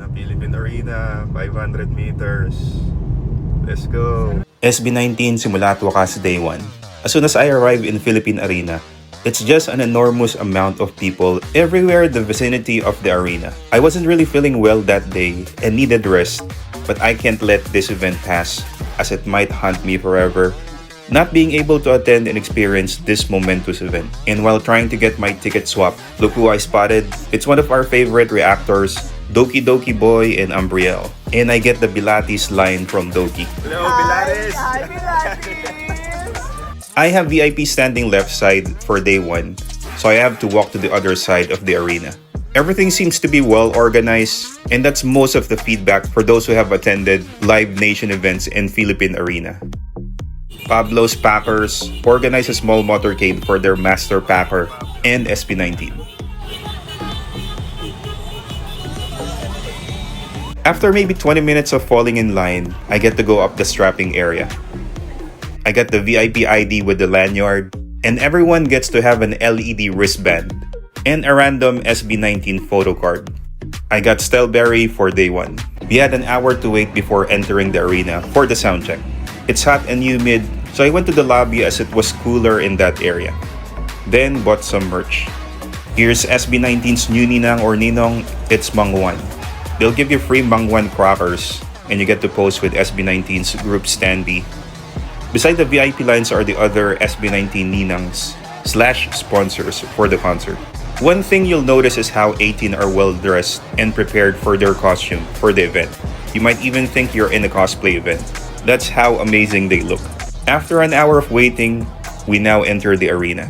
na Philippine Arena, 500 meters. Let's go! SB19 Simula at Wakas Day 1. As soon as I arrive in Philippine Arena, it's just an enormous amount of people everywhere in the vicinity of the arena. I wasn't really feeling well that day and needed rest, but I can't let this event pass as it might haunt me forever. Not being able to attend and experience this momentous event. And while trying to get my ticket swap, look who I spotted. It's one of our favorite reactors, Doki Doki Boy and Umbriel. And I get the Pilates line from Doki. Hello, Pilates! Hi, Pilates! I have VIP standing left side for day 1, so I have to walk to the other side of the arena. Everything seems to be well organized, and that's most of the feedback for those who have attended Live Nation events in Philippine Arena. Pablo's Packers organized a small motorcade for their master packer and SB19. After maybe 20 minutes of falling in line, I get to go up the strapping area. I got the VIP ID with the lanyard, and everyone gets to have an LED wristband and a random SB19 photo card. I got Stelberry for day 1. We had an hour to wait before entering the arena for the sound check. It's hot and humid, so I went to the lobby as it was cooler in that area. Then bought some merch. Here's SB19's new ninang or ninong, it's Mangwan. They'll give you free Mangwan crackers, and you get to post with SB19's group standee. Beside the VIP lines are the other SB19 ninangs / sponsors for the concert. One thing you'll notice is how 18 are well dressed and prepared for their costume for the event. You might even think you're in a cosplay event. That's how amazing they look. After an hour of waiting, we now enter the arena.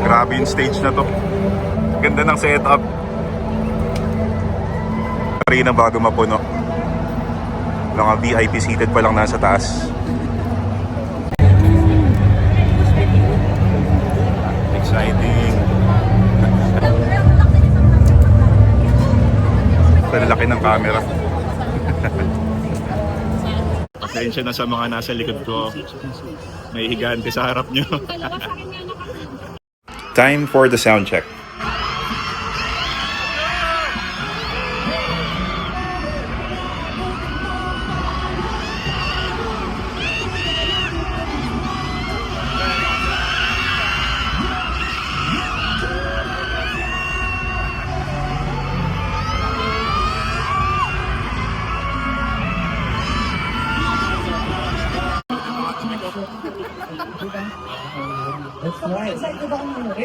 Grabe yung stage na to. Ganda ng setup. Arena bago mapuno. Mga VIP seated pa lang nasa taas. Exciting. Lalaki ng camera. Pasensya na sa mga nasa likod ko. May higante sa harap nyo. Time for the sound check.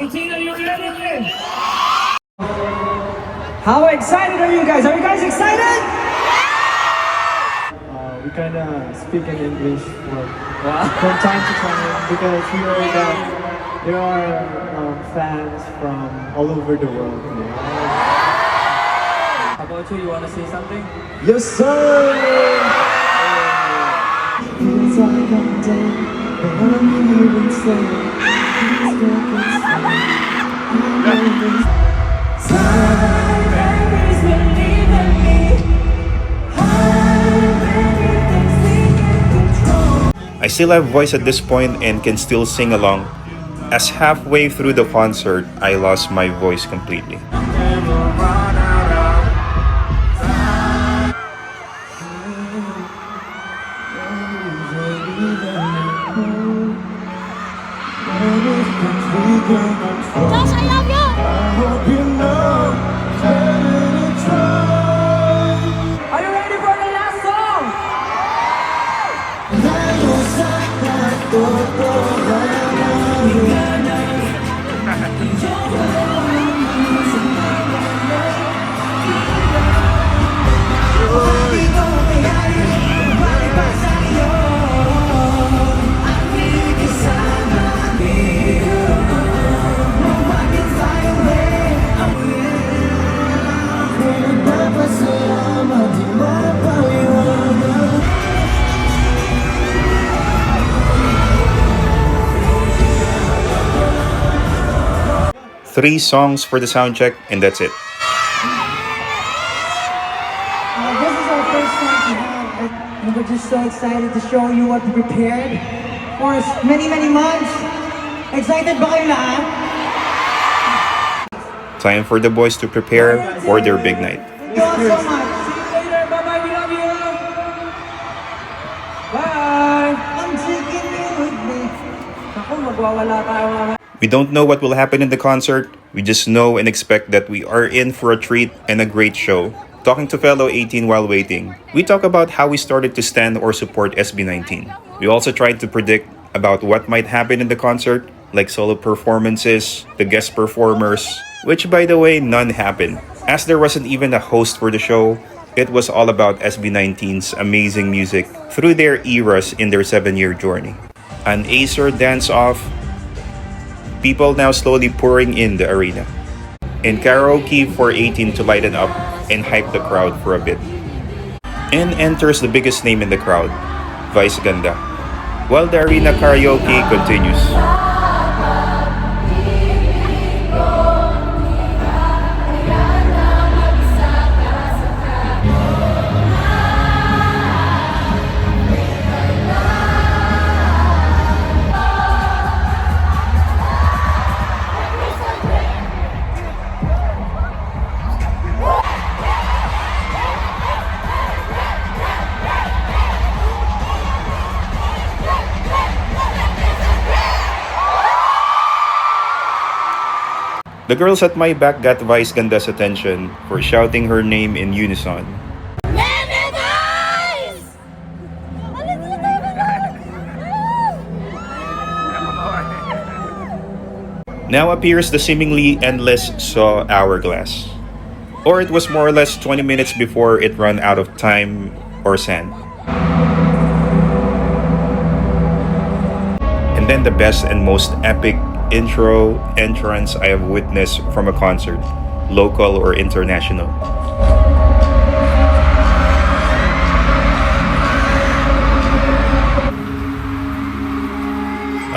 Are you ready? How excited are you guys? Are you guys excited? We kind of speak in English from time to time because we know that there are fans from all over the world. How about you? You want to say something? Yes, sir! Feels like I'm dead, but I'm here instead. I still have voice at this point and can still sing along, as halfway through the concert, I lost my voice completely. Josh, I love you! Are you ready for the last song? Three songs for the sound check, and that's it. This is our first time to have, and we're just so excited to show you what we prepared for many months. Excited ba kayo lahat? Time for the boys to prepare for their big night. Thank you all so much. See you later. Bye-bye. We love you. Bye. Ako, magwawala tayo mga. We don't know what will happen in the concert. We just know and expect that we are in for a treat and a great show. Talking to fellow 18 while waiting, we talk about how we started to stand or support SB19. We also tried to predict about what might happen in the concert, like solo performances, the guest performers, which by the way, none happened. As there wasn't even a host for the show, it was all about SB19's amazing music through their eras in their 7-year journey. An Acer dance-off, people now slowly pouring in the arena, and karaoke for 18 to lighten up and hype the crowd for a bit. In enters the biggest name in the crowd, Vice Ganda, while the arena karaoke continues. The girls at my back got Vice Ganda's attention for shouting her name in unison. Now appears the seemingly endless Saw hourglass. Or it was more or less 20 minutes before it ran out of time or sand. And then the best and most epic intro entrance I have witnessed from a concert, local or international.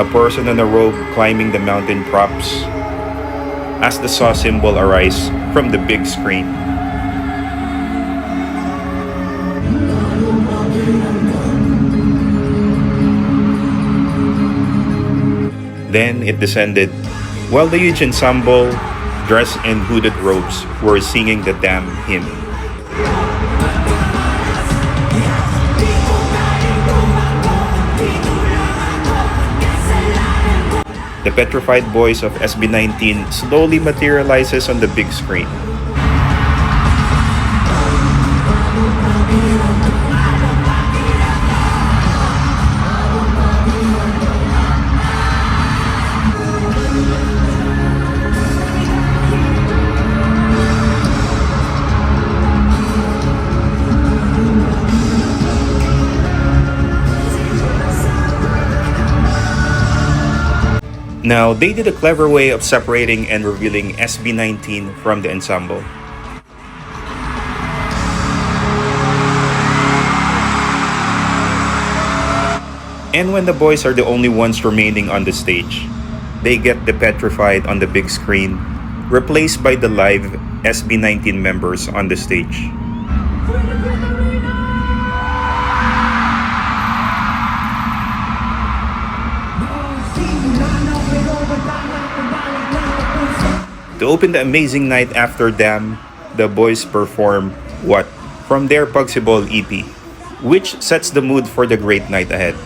A person on a rope climbing the mountain props as the Saw symbol arises from the big screen. Then it descended, while the huge ensemble, dressed in hooded robes, were singing the damn hymn. The petrified voice of SB19 slowly materializes on the big screen. Now, they did a clever way of separating and revealing SB19 from the ensemble. And when the boys are the only ones remaining on the stage, they get the petrified on the big screen, replaced by the live SB19 members on the stage. To open the amazing night after them, the boys perform What? From their Pagsibol EP, which sets the mood for the great night ahead.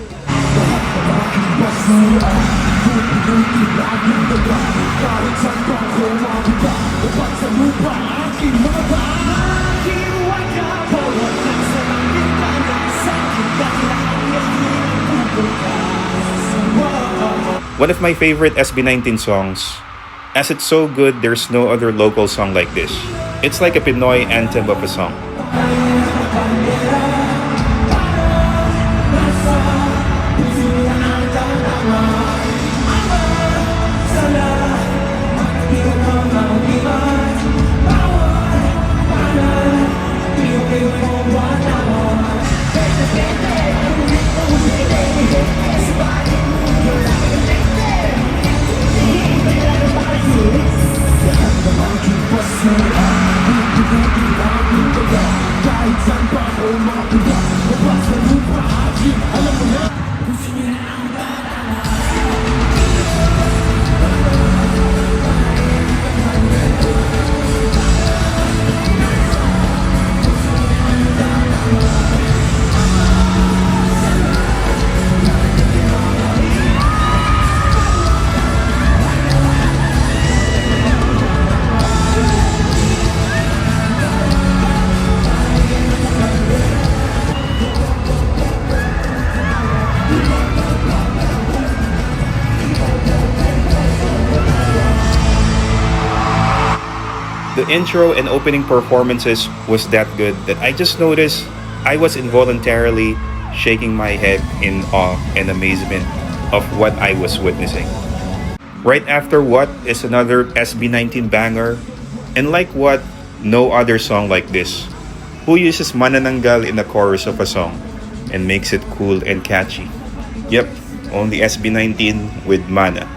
One of my favorite SB19 songs. As it's so good, there's no other local song like this. It's like a Pinoy anthem of a song. The intro and opening performances was that good that I just noticed I was involuntarily shaking my head in awe and amazement of what I was witnessing. Right after What is another SB19 banger, and like What, no other song like this. Who uses manananggal in the chorus of a song and makes it cool and catchy? Yep, only SB19 with Mana.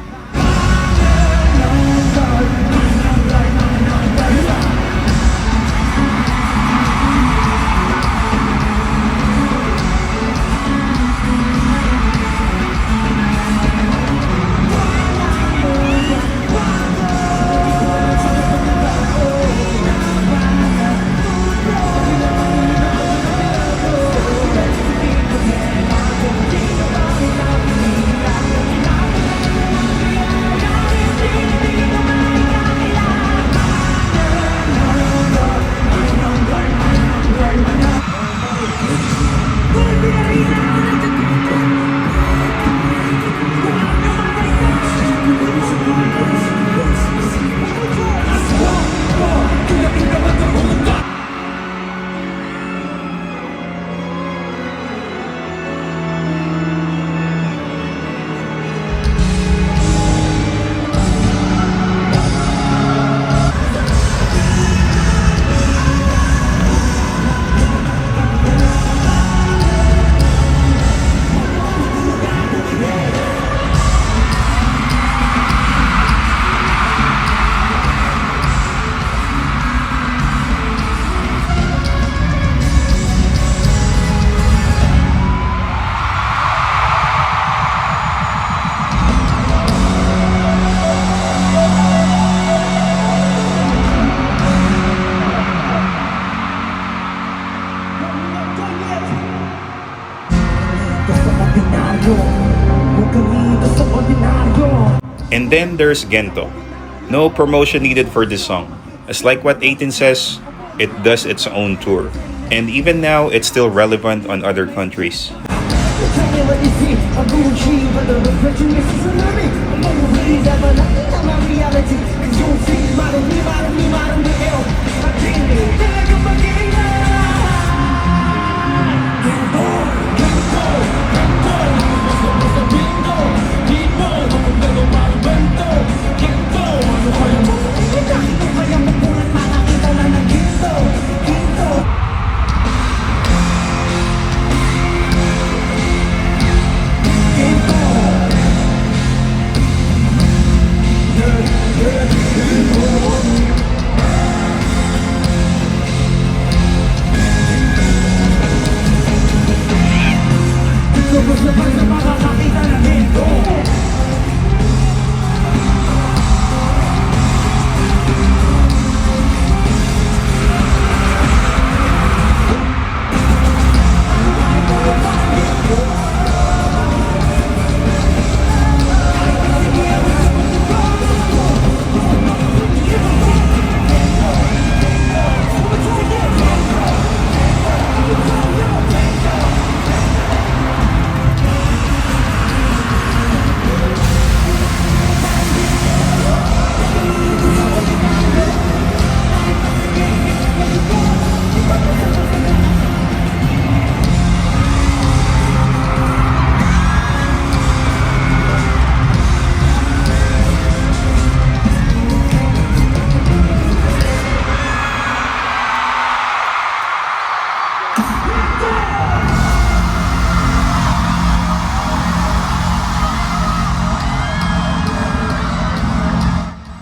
And then there's Gento. No promotion needed for this song. As like what 18 says, it does its own tour. And even now, it's still relevant on other countries.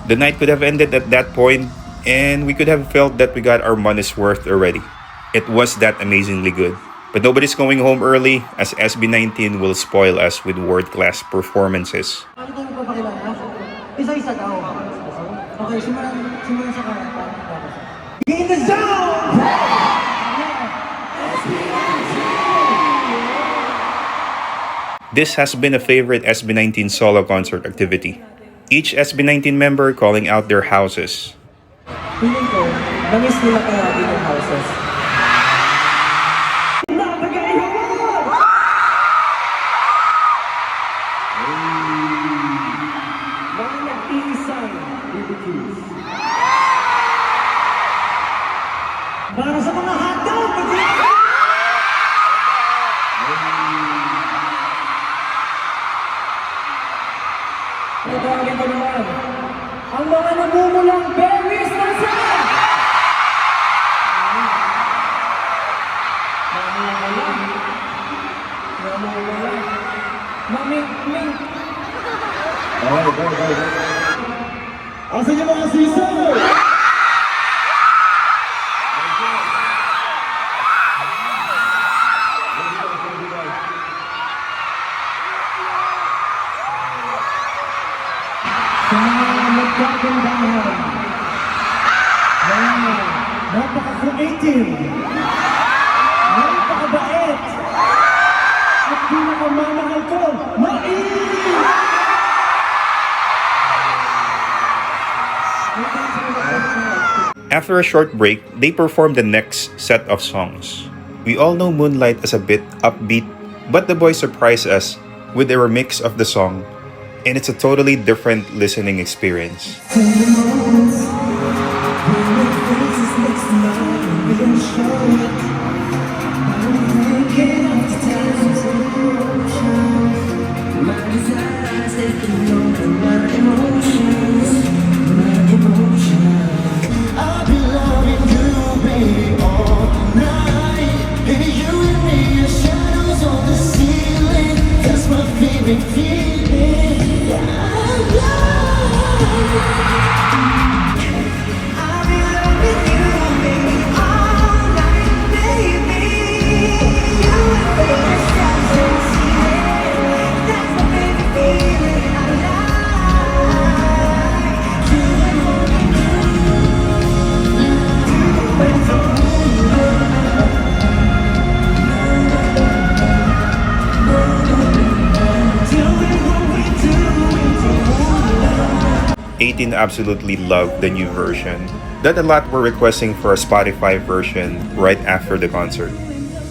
The night could have ended at that point, and we could have felt that we got our money's worth already. It was that amazingly good. But nobody's going home early, as SB19 will spoil us with world-class performances. Ano ko papakilala? Isa-isa daw. Okay, simulan sa kanta. In the zone! This has been a favorite SB19 solo concert activity. Each SB19 member calling out their houses. Feeling ko, namiss nila kaya din yung houses. Mga nag-iisang BBQs. napaka-creative, napakabait, at pinakamamahal ko, After a short break, they performed the next set of songs. We all know Moonlight as a bit upbeat, but the boys surprised us with a remix of the song, and it's a totally different listening experience. Absolutely loved the new version that a lot were requesting for a Spotify version right after the concert.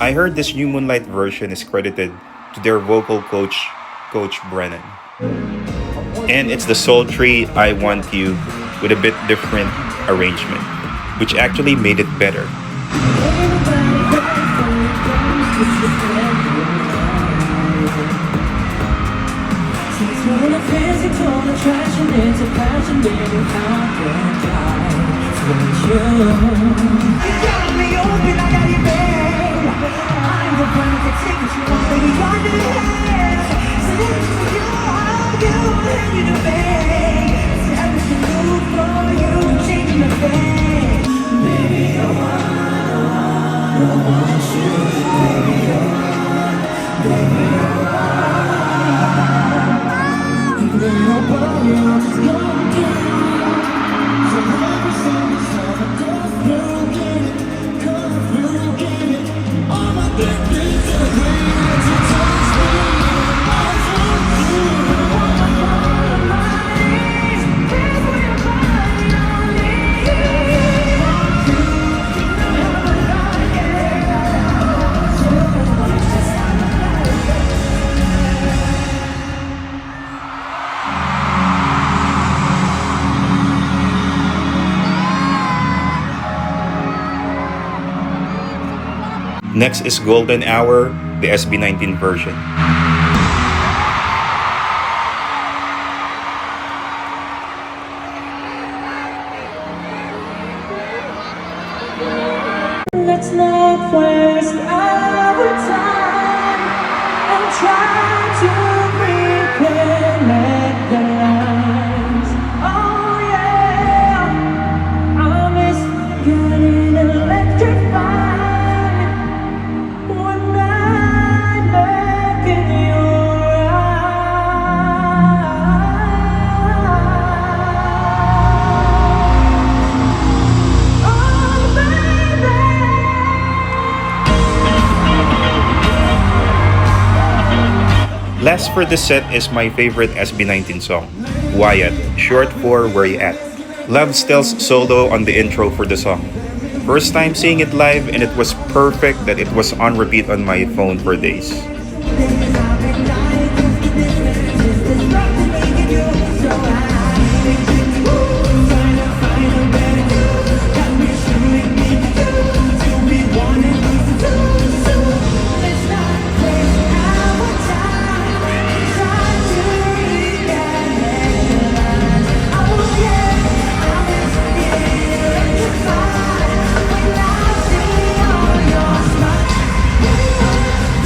I heard this new Moonlight version is credited to their vocal coach, Coach Brennan. And it's the sultry I Want You with a bit different arrangement, which actually made it better. Physical attraction, it's a passion, baby, how can I for you? You got me open, I got you babe. I'm the one that take what you want, baby, you're the head. So this is for you, how you and you do, babe. So everything new for you, changing the face. Baby, I want you, baby, baby, Next is Golden Hour, the SB19 version. Let's not waste our time and try to reconnect the lines. Oh yeah, I miss getting electrified when I look in your eyes. Oh baby. Last for this set is my favorite SB19 song, Wyatt, short for Where You At. Loved Stell's solo on the intro for the song. First time seeing it live, and it was perfect that it was on repeat on my phone for days.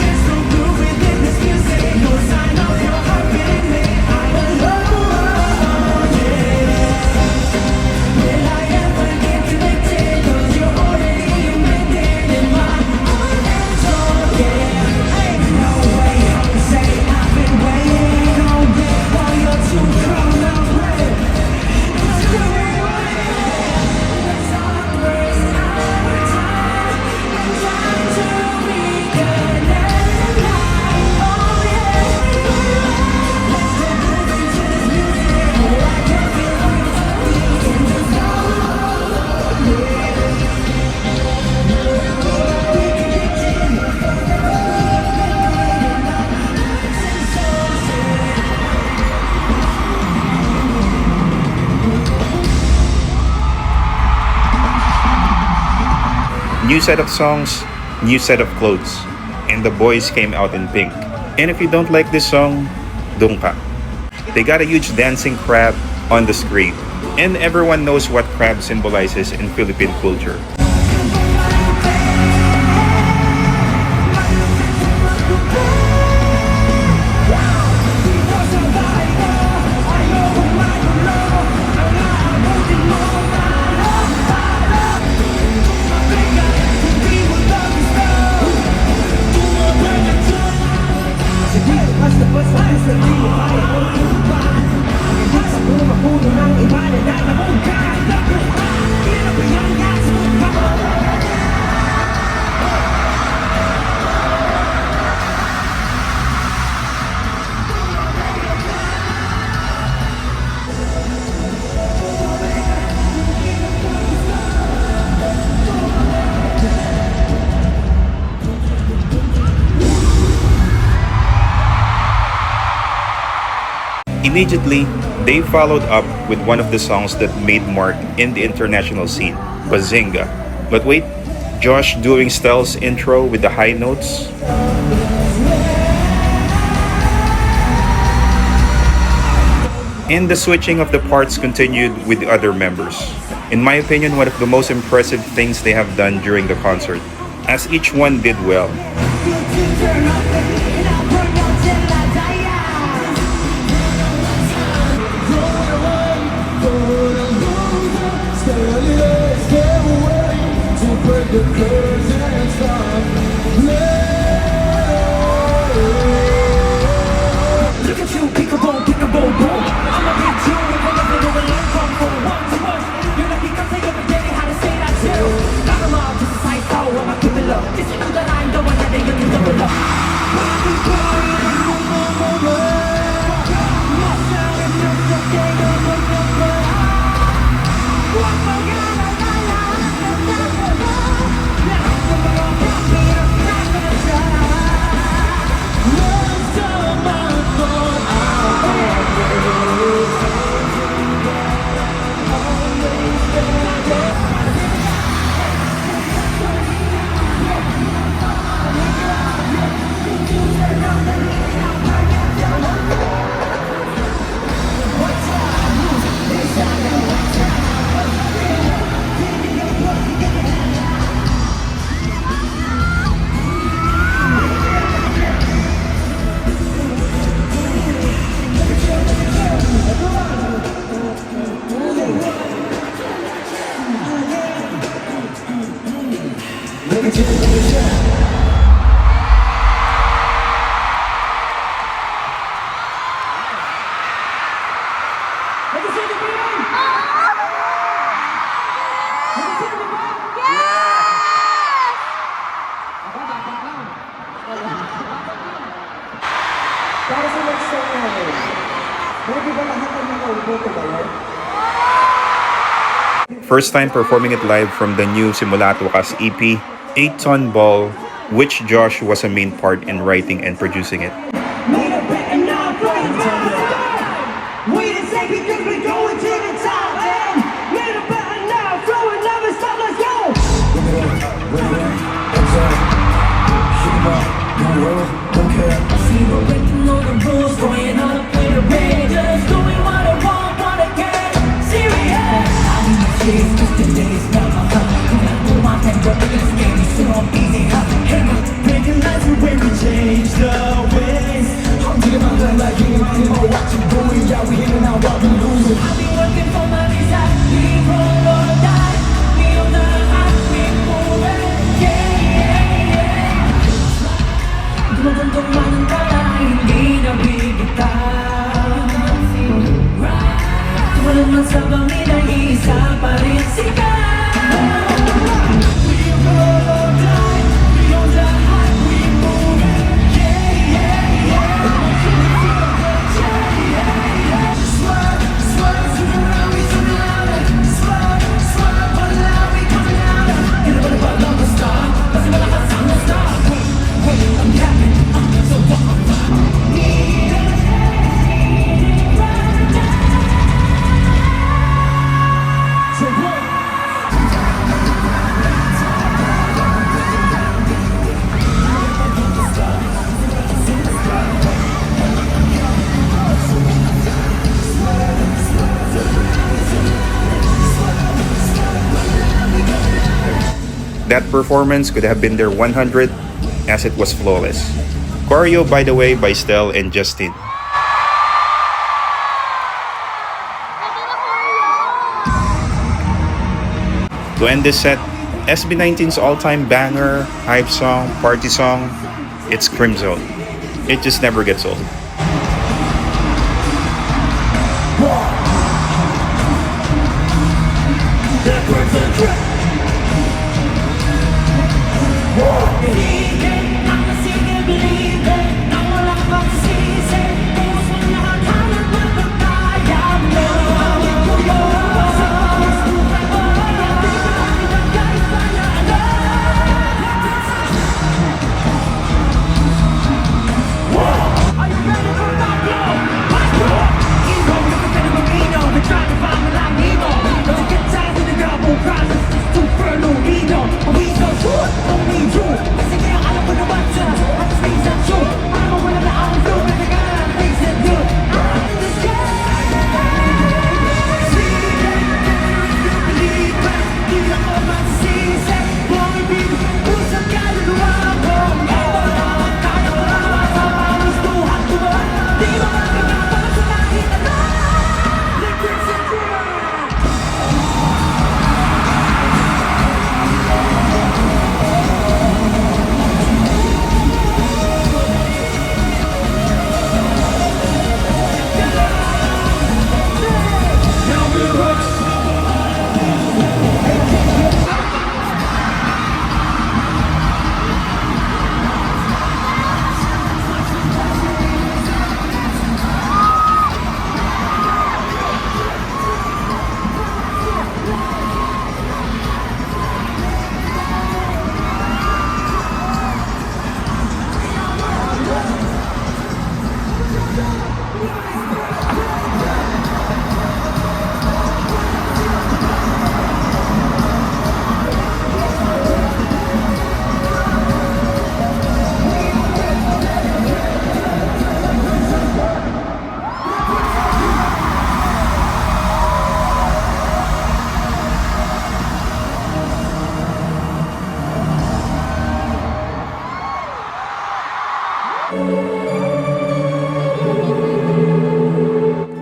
There's no proof within this New set of songs, new set of clothes. And the boys came out in pink. And if you don't like this song, dun ka. They got a huge dancing crab on the screen. And everyone knows what crab symbolizes in Philippine culture. Immediately, they followed up with one of the songs that made mark in the international scene, Bazinga. But wait, Josh doing Stell's intro with the high notes? And the switching of the parts continued with the other members. In my opinion, one of the most impressive things they have done during the concert, as each one did well. Para sa next song namin, pwede ba lahat ng mga uboto ba yan? First time performing it live from the new Simula at Wakas EP, 8-Ton Ball, which Josh was a main part in writing and producing it. Made a bet and now I'm throwing time. We didn't say because we're going to the top. And made a bet and now I'm throwing never stop. Let's go. See, we're breaking all the rules, going up with the Rangers, doing what I want, wanna get serious. I need to chase, just today's never gonna do my thing, but this game is so easy. Hey, breaking lights when we change the way. That performance could have been their 100 as it was flawless. Choreo, by the way, by Stel and Justin. To end this set, SB19's all-time banger, hype song, party song, it's Crimson. It just never gets old.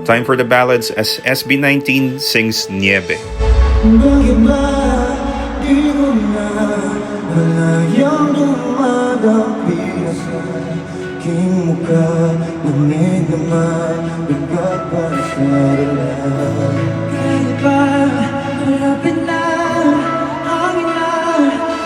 Time for the ballads as SB19 sings Nieve. Bakit ba di mo na malayang dumadapi sa aking mukha? Lamig naman, bigat pa sa dalan. Kahit ba malapit na, hangin na,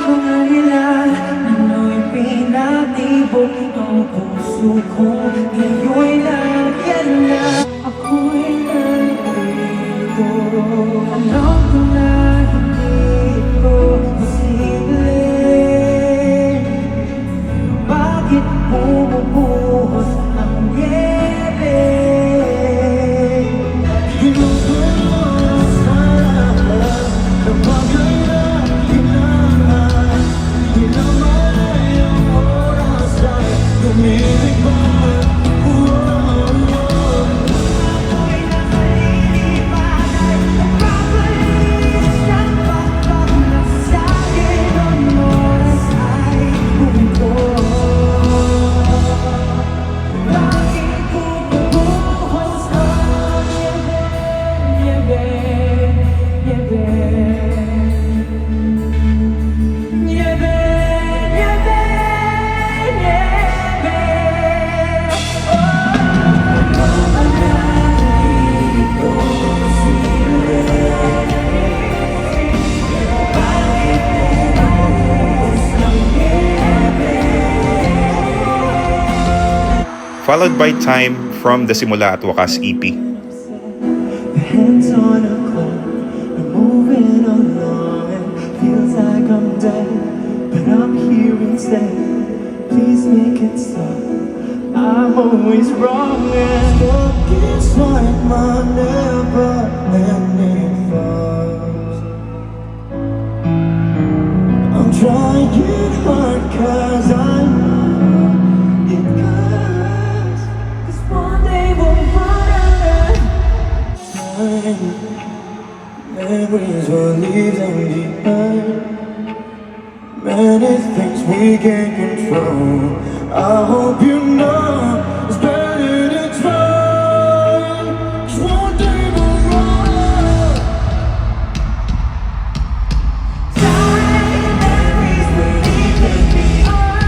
mga ilan, ano'y pinatibok ang puso ko. Ngayon'y nagyan na, ako'y nandito. Alam ko na hindi ko posible. Bakit bumubuhos ang niebe? Ginugulo sa lahat kapag hirap kailangan. Di naman yung oras ay lumilipad. Followed by Time from the Simula at Wakas EP. The hands on a clock, we're moving along and feels like I'm dead, but I'm here instead. Please make it stop. I'm always wrong and it's like my never-ending thoughts. I'm trying hard 'cause I know it goes. 'Cause one day we'll run out of time. Memories will leave them behind. we can't control. I hope you know it's better to try. 'Cause one day we'll run. Time memories we need to be on.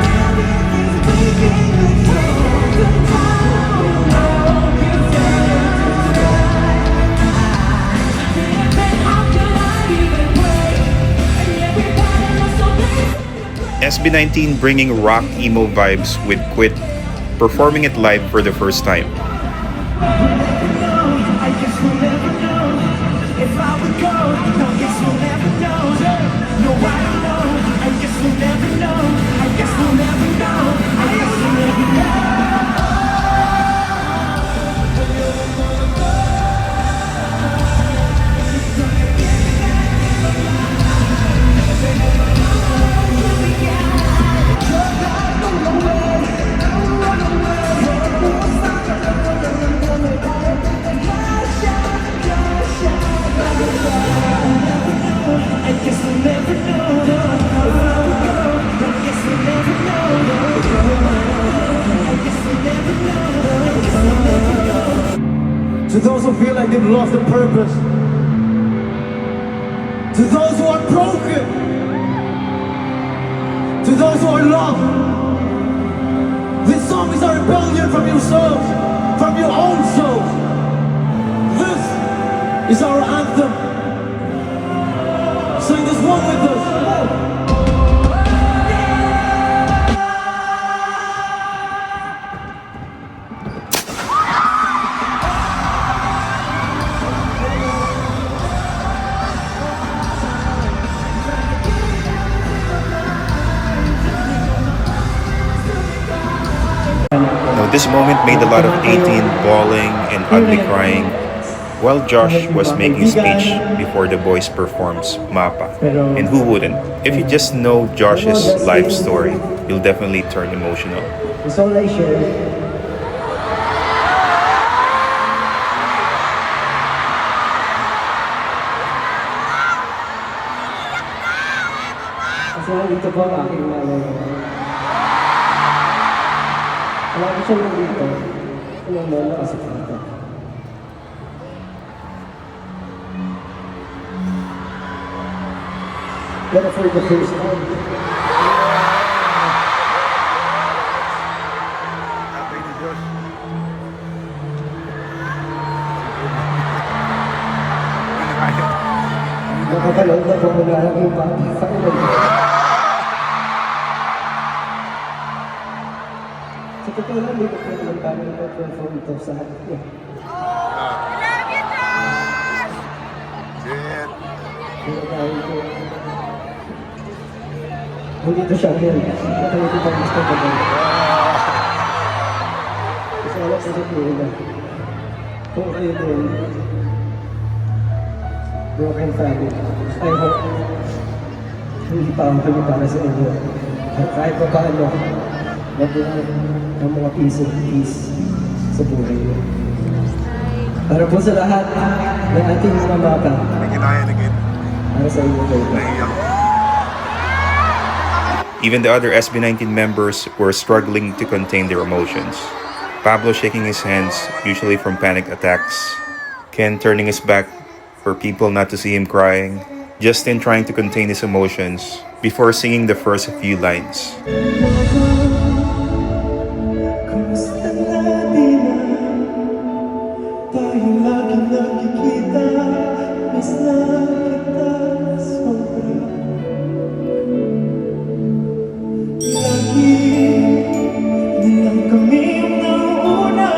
Now the things we can't control. Control. I hope you dare to try. How can I even pray? And everybody knows so they SB19 bringing rock emo vibes with Quit, performing it live for the first time. I guess we'll never know if I would go. No, guess we'll never know. No, I don't know. I guess we'll never know. I guess we'll never know. I guess we'll never know. I guess we'll never know. I guess we'll never know. I guess we'll never know. To those who feel like they've lost their purpose, to those who are broken, to those who are lost, this song is a rebellion from yourselves, from your own souls. This is our anthem. Sing this one with us. Now, this moment made a lot of 18 bawling and ugly crying, while Josh was making speech before the boys performs Mapa. And who wouldn't? If you just know Josh's life story, you'll definitely turn emotional. It's all I share. Kasi dito po ang aking nanay. Wala ko siya lang dito. Alam mo, nakasip dito. Pero for the first time. Nakakalood na po muna lang yung bata. Sa totoo lang, hindi ko po naman paano ito-perform ito sa akin. Pero dahil ko, hindi ito siya real. Kaya ito pang gusto ko ba? Kasi alam ko sa Florida. Kung kayo din, broken family, I hope hindi pa ang kami para sa inyo. At kahit pa paano, mabuhay ang mga peace sa buhay niyo. Para po sa lahat ng ating mga mata, para sa inyo kayo. Even the other SB19 members were struggling to contain their emotions. Pablo shaking his hands, usually from panic attacks. Ken turning his back for people not to see him crying. Justin trying to contain his emotions before singing the first few lines. Kumusta na di na tayo laging nakikita? Miss na kita sobra. Lagi nilang kami ang nauna.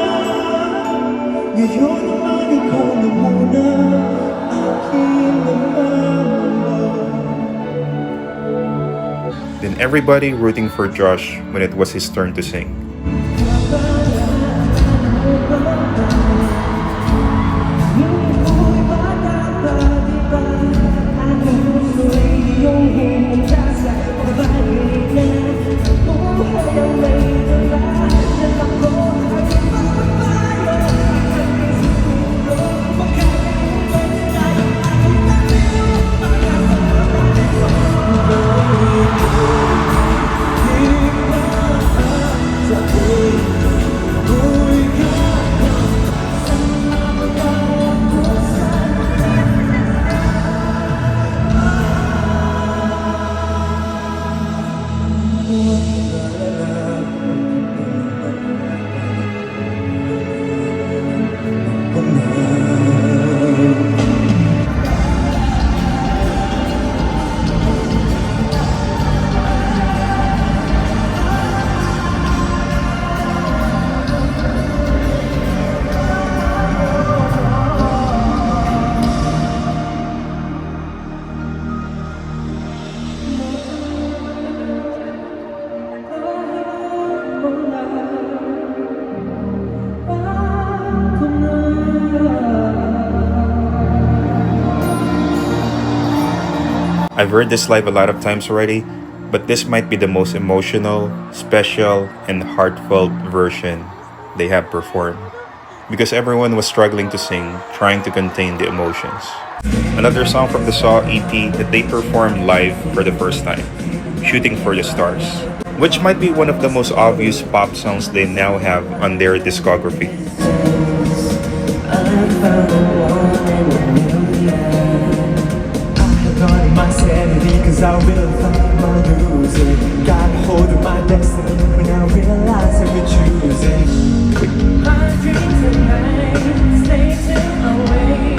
Ngayon naman ikaw na muna. Akin naman. Then everybody rooting for Josh when it was his turn to sing. I've heard this live a lot of times already, but this might be the most emotional, special, and heartfelt version they have performed. Because everyone was struggling to sing, trying to contain the emotions. Another song from the Saw EP that they performed live for the first time, Shooting for the Stars, which might be one of the most obvious pop songs they now have on their discography. My sanity, cause I will find lose it. Got hold of my destiny when I realize I would choose it. My dreams at night, snakes away.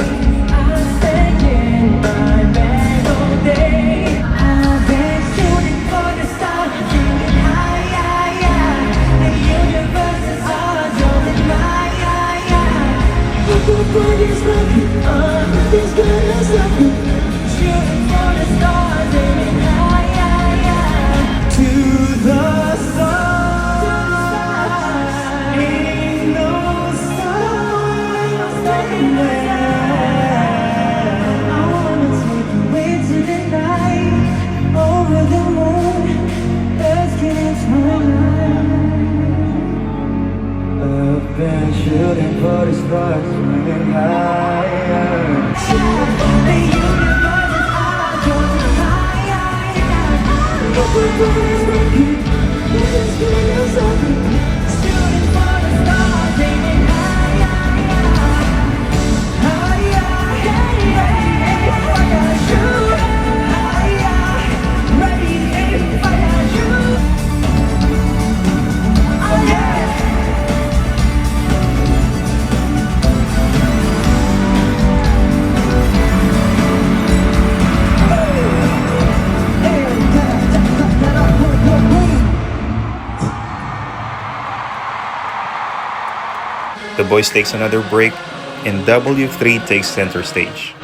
I stay in my bed all day. I've been shooting for the stars, dreaming high, high, high. The universe is larger than my eye. Look at what is looking, this girl is looking. Shooting for the stars, aiming high, high, high. To the stars. Ain't no stars anywhere. I wanna take you away to the night, over the moon. Let's get into my night. I've been shooting for the stars, aiming higher. The The Boys takes another break, and W3 takes center stage.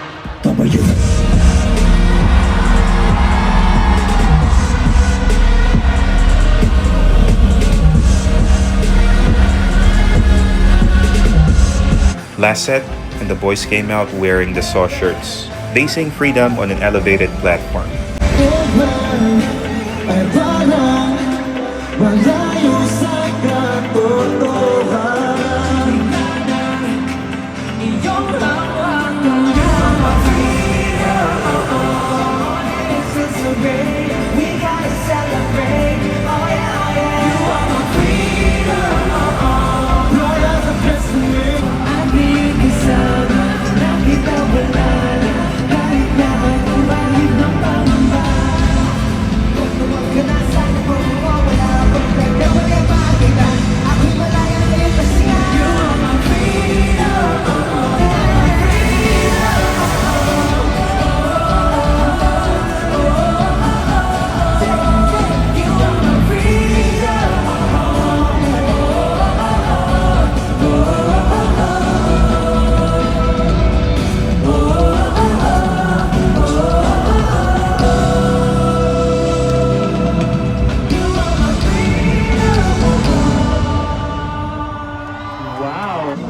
Last set, and the boys came out wearing the Saw shirts. They sing Freedom on an elevated platform.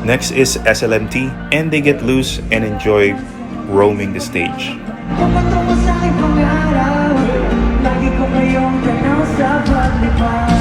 Next is SLMT, and they get loose and enjoy roaming the stage. Tumatungo sa aking pangarap, lagi ko ngayong tanaw sa paglipad.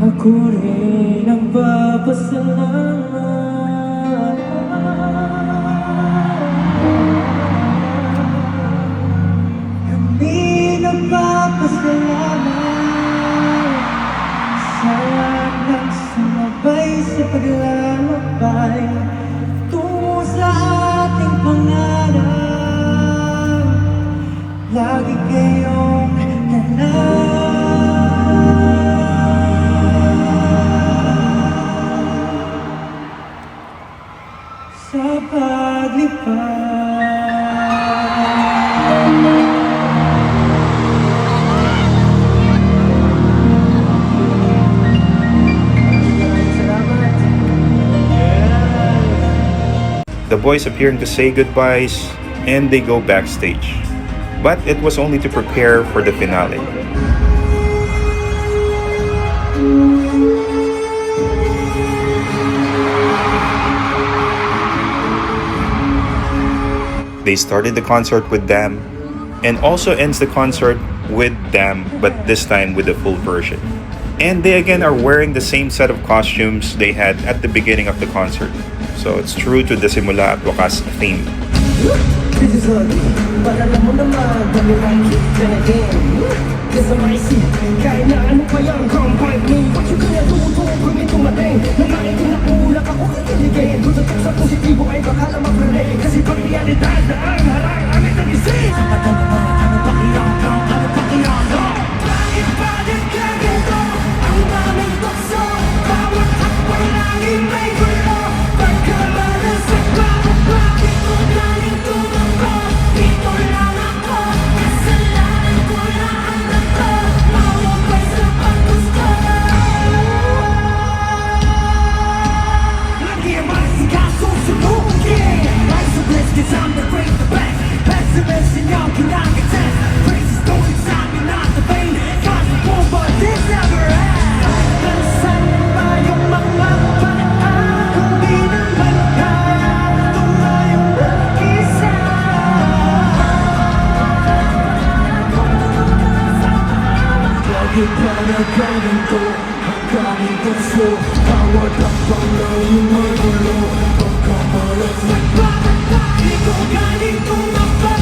Ako rin ang papasalamat. Kami nagpapasalamat sa lahat sumabay sa paglalakbay tungo sa ating pangarap. Lagi kayong nanay. Sa The boys appearing to say goodbyes and they go backstage. But it was only to prepare for the finale. They started the concert with them and also ends the concert with them, but this time with the full version. And they again are wearing the same set of costumes they had at the beginning of the concert. So it's true to the Simula at Wakas theme. This is ugly, but alam mo naman, kami like it, then again. This is amazing, kahit na ano pa yan, come find me. What you gonna do to kung ito mating? Nang maitinapulak ako ikiligin. Kung sa positibo ay baka na mag-relate. Kasi pag realidad na ang harang, aming nagising. Ano pakiramdam, ano pakiramdam? Bakit ba nagkaganto? Ang daming tukso, bawat hakbang laging may gulo. Pagkamalasag bawat bakit ko galing tumako. Dito lang ako, kasalanan ko lahat na to. Mawaway sa paggusto. Lagi ang masikasusulukin. Life's a bliss 'cause I'm the great, the best. Pessimist and y'all cannot contest. Praises don't excite me, not the vain. Possible, but this never ends. Nasaan ba yung mga paraan? Kung di naman kaya tumayong mag-isa. Bakit ba nagkaganto? Ang kaming gusto. Bawat hakbang laging may gulo. Pagkamalasag bakit bakit ko galing tumako?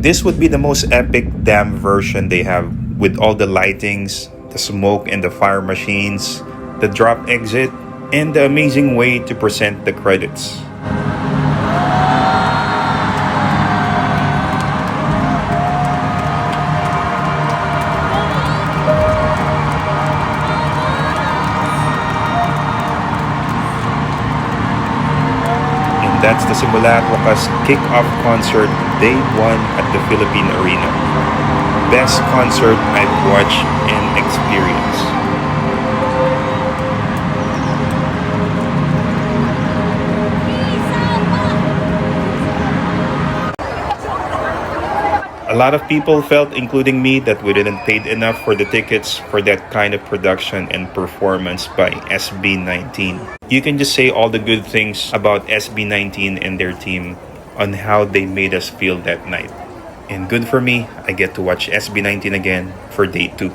This would be the most epic dam version they have, with all the lightings, the smoke and the fire machines, the drop exit, and the amazing way to present the credits. And that's the Simula at Wakas kick-off concert day 1 at the Philippine Arena. Best concert I've watched and experienced. A lot of people felt, including me, that we didn't pay enough for the tickets for that kind of production and performance by SB19. You can just say all the good things about SB19 and their team on how they made us feel that night. And good for me, I get to watch SB19 again for day 2.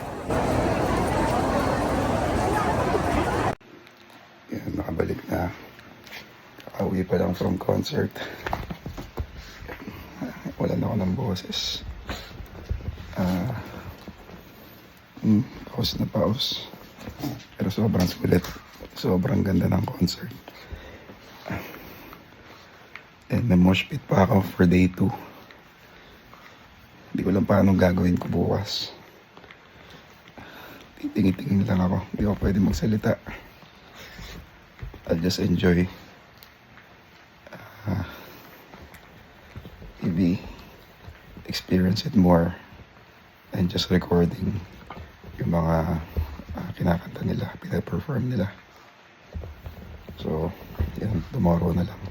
Yan, nakabalik na. Kakauwi pa lang from concert. Wala na ako ng boses. Paus na paus. Pero sobrang sulit. Sobrang ganda ng concert. And may mosh pit pa ako for day 2. Hindi ko lang paano gagawin ko bukas. Titingin-tingin lang ako. Hindi ako pwede magsalita. I'll just enjoy. Maybe experience it more and just recording yung mga kinakanta nila, pina-perform nila. So, yan, tomorrow na lang.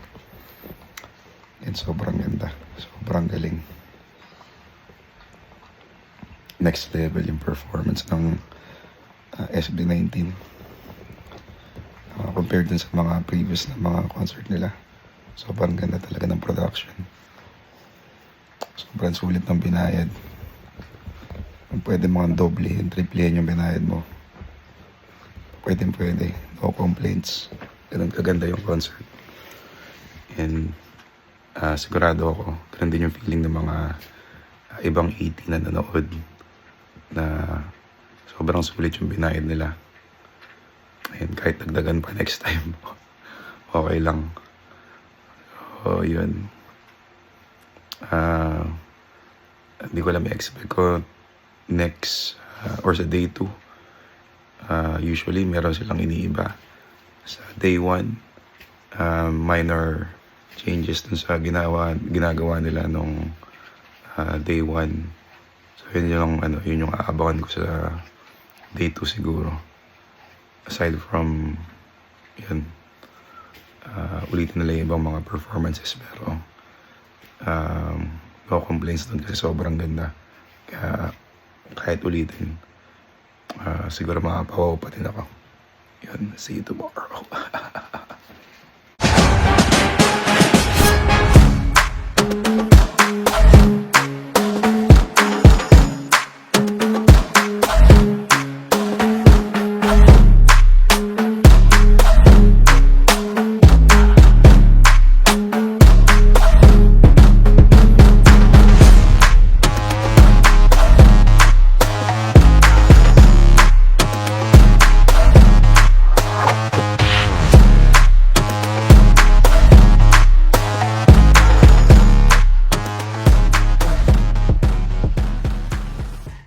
And sobrang ganda. Sobrang galing. Next level yung performance ng SB19. Compared dun sa mga previous na mga concert nila. Sobrang ganda talaga ng production. Sobrang sulit ng binayad. Kung pwede mga doblehin, triplehin yung binayad mo. Pwede. No complaints. Ganun kaganda yung concert. And sigurado ako, ganun din yung feeling ng mga ibang 80 na nanood na sobrang sulit yung binayad nila. And kahit dagdagan pa next time, okay lang. So, yun. Hindi ko alam i-expect ko next or sa day 2. Usually, meron silang iniiba. Sa day 1, minor changes dun sa ginagawa nila nung day 1. So yun yung aabangan ko sa day 2 siguro. Aside from yun, ulitin nila yung ibang mga performances, pero no complaints dun kasi sobrang ganda. Kaya kahit ulitin, siguro makapawaw pa din ako. Yun, see you tomorrow.